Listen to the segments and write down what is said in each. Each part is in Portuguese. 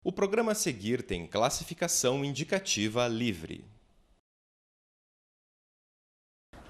O programa a seguir tem classificação indicativa livre.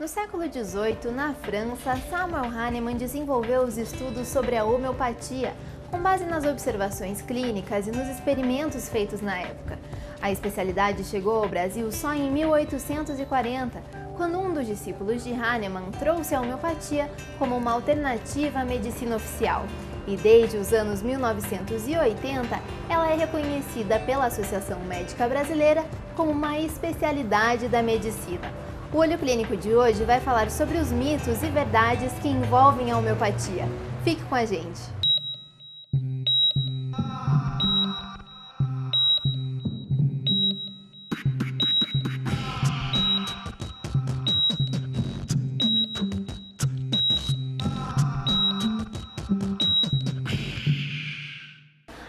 No século XVIII, na França, Samuel Hahnemann desenvolveu os estudos sobre a homeopatia, com base nas observações clínicas e nos experimentos feitos na época. A especialidade chegou ao Brasil só em 1840, quando um dos discípulos de Hahnemann trouxe a homeopatia como uma alternativa à medicina oficial. E desde os anos 1980, ela é reconhecida pela Associação Médica Brasileira como uma especialidade da medicina. O Olho Clínico de hoje vai falar sobre os mitos e verdades que envolvem a homeopatia. Fique com a gente!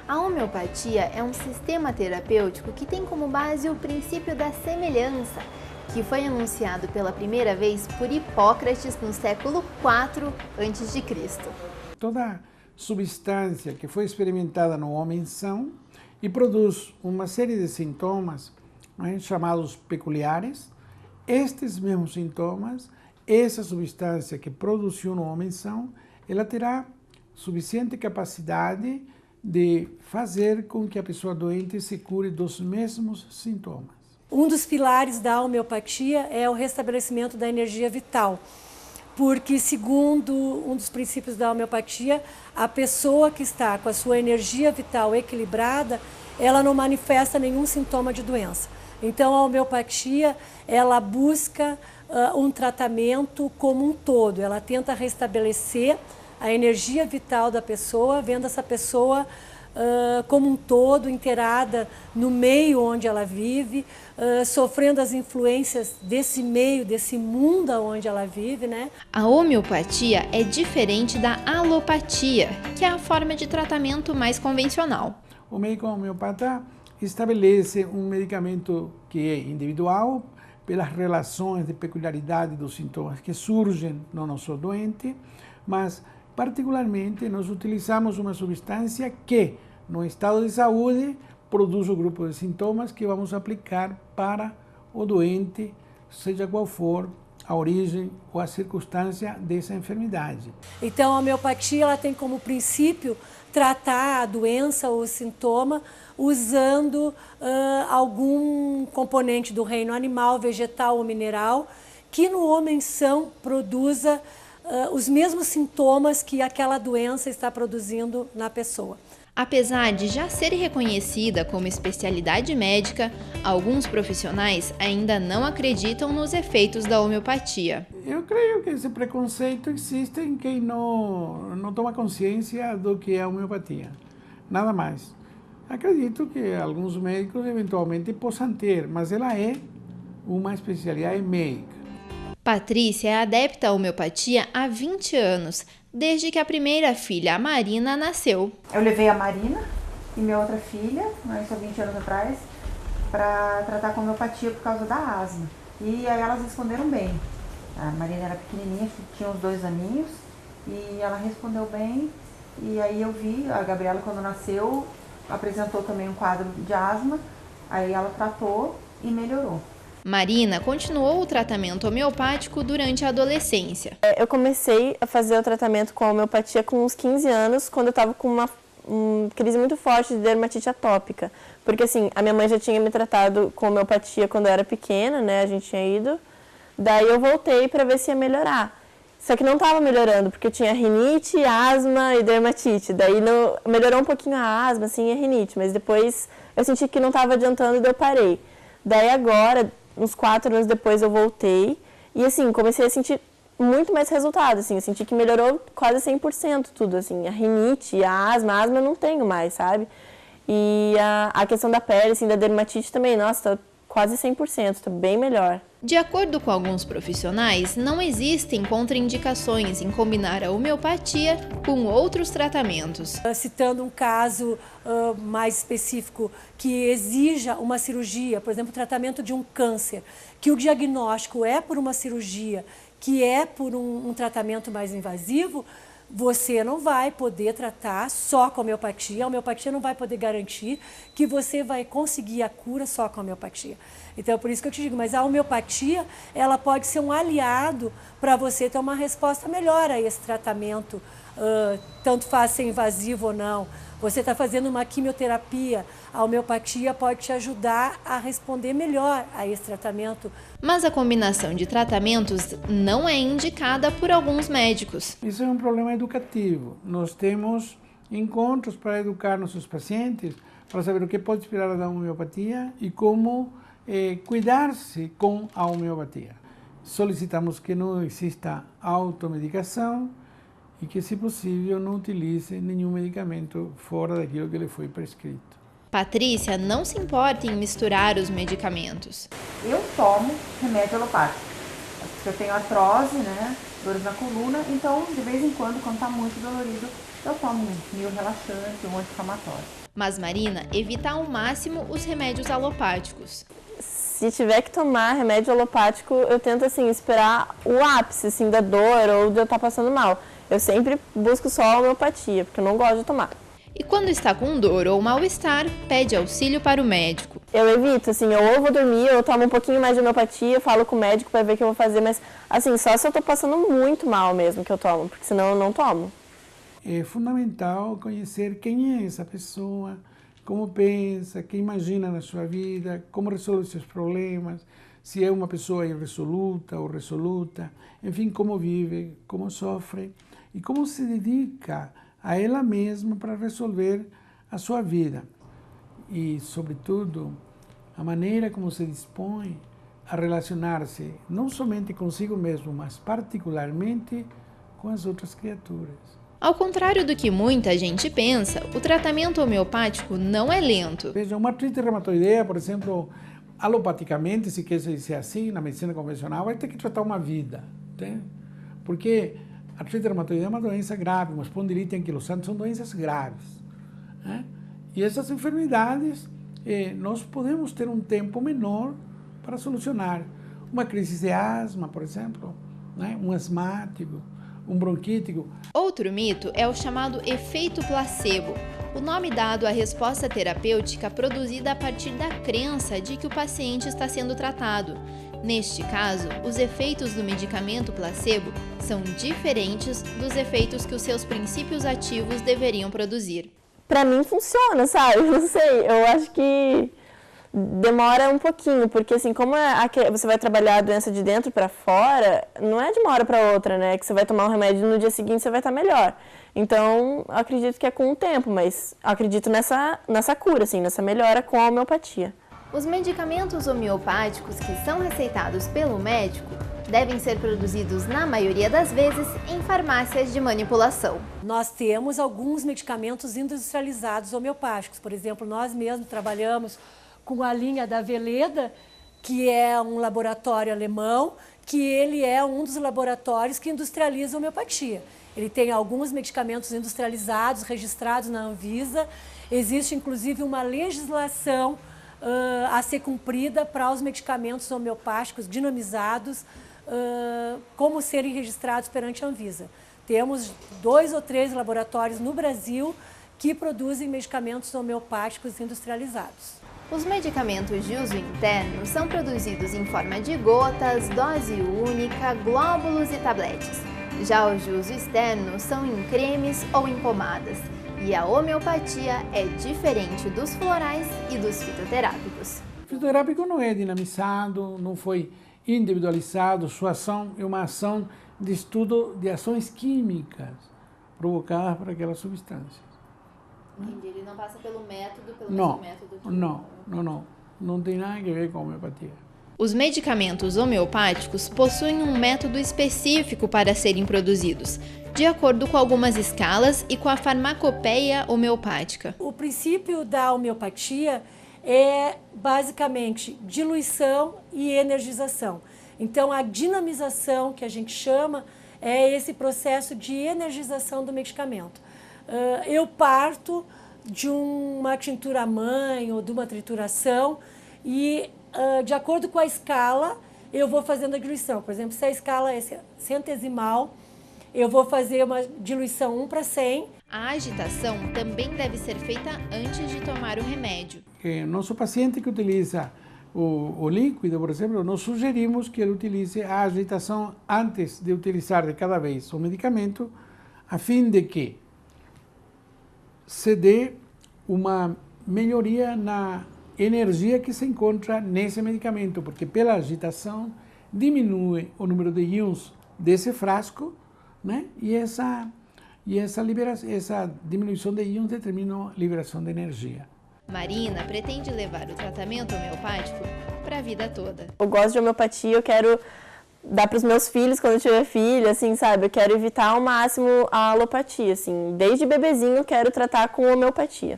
A homeopatia é um sistema terapêutico que tem como base o princípio da semelhança, que foi anunciado pela primeira vez por Hipócrates no século IV a.C. Toda substância que foi experimentada no homem são e produz uma série de sintomas, chamados peculiares. Estes mesmos sintomas, essa substância que produziu no homem são, ela terá suficiente capacidade de fazer com que a pessoa doente se cure dos mesmos sintomas. Um dos pilares da homeopatia é o restabelecimento da energia vital, porque, segundo um dos princípios da homeopatia, a pessoa que está com a sua energia vital equilibrada, ela não manifesta nenhum sintoma de doença. Então, a homeopatia, ela busca um tratamento como um todo, ela tenta restabelecer a energia vital da pessoa, vendo essa pessoa como um todo, inteirada no meio onde ela vive, sofrendo as influências desse meio, desse mundo onde ela vive, né? A homeopatia é diferente da alopatia, que é a forma de tratamento mais convencional. O médico homeopata estabelece um medicamento que é individual, pelas relações de peculiaridade dos sintomas que surgem no nosso doente, mas particularmente nós utilizamos uma substância que, no estado de saúde, produz o grupo de sintomas que vamos aplicar para o doente, seja qual for a origem ou a circunstância dessa enfermidade. Então, a homeopatia ela tem como princípio tratar a doença ou o sintoma usando algum componente do reino animal, vegetal ou mineral, que no homem são produza os mesmos sintomas que aquela doença está produzindo na pessoa. Apesar de já ser reconhecida como especialidade médica, alguns profissionais ainda não acreditam nos efeitos da homeopatia. Eu creio que esse preconceito existe em quem não toma consciência do que é a homeopatia. Nada mais. Acredito que alguns médicos eventualmente possam ter, mas ela é uma especialidade médica. Patrícia é adepta à homeopatia há 20 anos, desde que a primeira filha, a Marina, nasceu. Eu levei a Marina e minha outra filha, isso há 20 anos atrás, para tratar com homeopatia por causa da asma. E aí elas responderam bem. A Marina era pequenininha, tinha uns 2 aninhos, e ela respondeu bem. E aí eu vi, a Gabriela quando nasceu, apresentou também um quadro de asma, aí ela tratou e melhorou. Marina continuou o tratamento homeopático durante a adolescência. Eu comecei a fazer o tratamento com a homeopatia com uns 15 anos, quando eu estava com uma crise muito forte de dermatite atópica. Porque assim, a minha mãe já tinha me tratado com homeopatia quando eu era pequena, né? A gente tinha ido. Daí eu voltei para ver se ia melhorar. Só que não estava melhorando, porque eu tinha rinite, asma e dermatite. Daí melhorou um pouquinho a asma, assim, e a rinite. Mas depois eu senti que não estava adiantando e daí eu parei. Daí agora, uns 4 anos depois eu voltei e assim, comecei a sentir muito mais resultado, assim, eu senti que melhorou quase 100% tudo, assim, a rinite, a asma eu não tenho mais, sabe? E a questão da pele, assim, da dermatite também, nossa, tá quase 100%, tá bem melhor. De acordo com alguns profissionais, não existem contraindicações em combinar a homeopatia com outros tratamentos. Citando um caso mais específico que exija uma cirurgia, por exemplo, o tratamento de um câncer, que o diagnóstico é por uma cirurgia, que é por um tratamento mais invasivo, você não vai poder tratar só com a homeopatia não vai poder garantir que você vai conseguir a cura só com a homeopatia. Então, é por isso que eu te digo, mas a homeopatia, ela pode ser um aliado para você ter uma resposta melhor a esse tratamento, tanto faz ser invasivo ou não. Você está fazendo uma quimioterapia, a homeopatia pode te ajudar a responder melhor a esse tratamento. Mas a combinação de tratamentos não é indicada por alguns médicos. Isso é um problema educativo. Nós temos encontros para educar nossos pacientes, para saber o que pode esperar da homeopatia e como cuidar-se com a homeopatia. Solicitamos que não exista automedicação e que, se possível, não utilize nenhum medicamento fora daquilo que lhe foi prescrito. Patrícia não se importa em misturar os medicamentos. Eu tomo remédio alopático, porque eu tenho artrose, né, dores na coluna, então de vez em quando está muito dolorido, eu tomo um mil relaxante, um anti-inflamatório. Mas Marina evita ao máximo os remédios alopáticos. Se tiver que tomar remédio alopático, eu tento assim esperar o ápice assim da dor ou de eu estar passando mal. Eu sempre busco só a homeopatia, porque eu não gosto de tomar. E quando está com dor ou mal-estar, pede auxílio para o médico. Eu evito, assim, eu ou vou dormir, eu tomo um pouquinho mais de homeopatia, falo com o médico para ver o que eu vou fazer, mas assim, só se eu estou passando muito mal mesmo que eu tomo, porque senão eu não tomo. É fundamental conhecer quem é essa pessoa, como pensa, o que imagina na sua vida, como resolve seus problemas, se é uma pessoa irresoluta ou resoluta, enfim, como vive, como sofre e como se dedica a ela mesma para resolver a sua vida. E, sobretudo, a maneira como se dispõe a relacionar-se não somente consigo mesmo, mas particularmente com as outras criaturas. Ao contrário do que muita gente pensa, o tratamento homeopático não é lento. Veja, uma artrite reumatoideia, por exemplo, alopaticamente, se quer dizer assim, na medicina convencional, vai ter que tratar uma vida, né? Porque a artrite reumatoideia é uma doença grave, uma espondilite anquilosante são doenças graves, né? E essas enfermidades, nós podemos ter um tempo menor para solucionar. Uma crise de asma, por exemplo, né? Um asmático, um bronquítico. Outro mito é o chamado efeito placebo, o nome dado à resposta terapêutica produzida a partir da crença de que o paciente está sendo tratado. Neste caso, os efeitos do medicamento placebo são diferentes dos efeitos que os seus princípios ativos deveriam produzir. Pra mim funciona, sabe? Não sei, eu acho que demora um pouquinho, porque assim, como você vai trabalhar a doença de dentro para fora, não é de uma hora para outra, né? Que você vai tomar um remédio e no dia seguinte você vai estar melhor. Então, eu acredito que é com o tempo, mas acredito nessa cura, assim, nessa melhora com a homeopatia. Os medicamentos homeopáticos que são receitados pelo médico devem ser produzidos, na maioria das vezes, em farmácias de manipulação. Nós temos alguns medicamentos industrializados homeopáticos. Por exemplo, nós mesmos trabalhamos com a linha da Veleda, que é um laboratório alemão, que ele é um dos laboratórios que industrializa a homeopatia. Ele tem alguns medicamentos industrializados, registrados na Anvisa. Existe, inclusive, uma legislação a ser cumprida para os medicamentos homeopáticos dinamizados, como serem registrados perante a Anvisa. Temos 2 ou 3 laboratórios no Brasil que produzem medicamentos homeopáticos industrializados. Os medicamentos de uso interno são produzidos em forma de gotas, dose única, glóbulos e tabletes. Já os de uso externo são em cremes ou em pomadas. E a homeopatia é diferente dos florais e dos fitoterápicos. O fitoterápico não é dinamizado, não foi individualizado, sua ação é uma ação de estudo de ações químicas provocadas por aquelas substâncias. Entendi, ele não passa pelo método, Não, método que... não tem nada a ver com a homeopatia. Os medicamentos homeopáticos possuem um método específico para serem produzidos, de acordo com algumas escalas e com a farmacopeia homeopática. O princípio da homeopatia é basicamente diluição e energização. Então, a dinamização, que a gente chama, é esse processo de energização do medicamento. Eu parto de uma tintura-mãe ou de uma trituração e, de acordo com a escala, eu vou fazendo a diluição. Por exemplo, se a escala é centesimal, eu vou fazer uma diluição 1:100. A agitação também deve ser feita antes de tomar o remédio. Nosso paciente que utiliza o líquido, por exemplo, nós sugerimos que ele utilize a agitação antes de utilizar de cada vez o medicamento, a fim de que se dê uma melhoria na energia que se encontra nesse medicamento, porque pela agitação diminui o número de íons desse frasco, né? E essa diminuição de íons determina a liberação de energia. Marina pretende levar o tratamento homeopático para a vida toda. Eu gosto de homeopatia, eu quero dar para os meus filhos quando eu tiver filho, assim, sabe? Eu quero evitar ao máximo a alopatia, assim. Desde bebezinho eu quero tratar com homeopatia.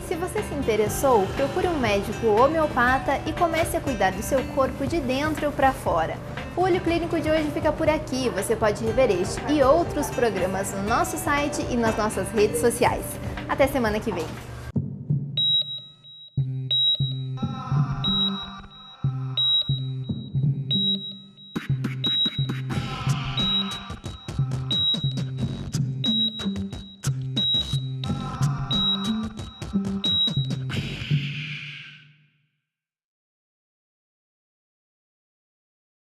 Se você se interessou, procure um médico homeopata e comece a cuidar do seu corpo de dentro para fora. O Olho Clínico de hoje fica por aqui. Você pode rever este e outros programas no nosso site e nas nossas redes sociais. Até semana que vem!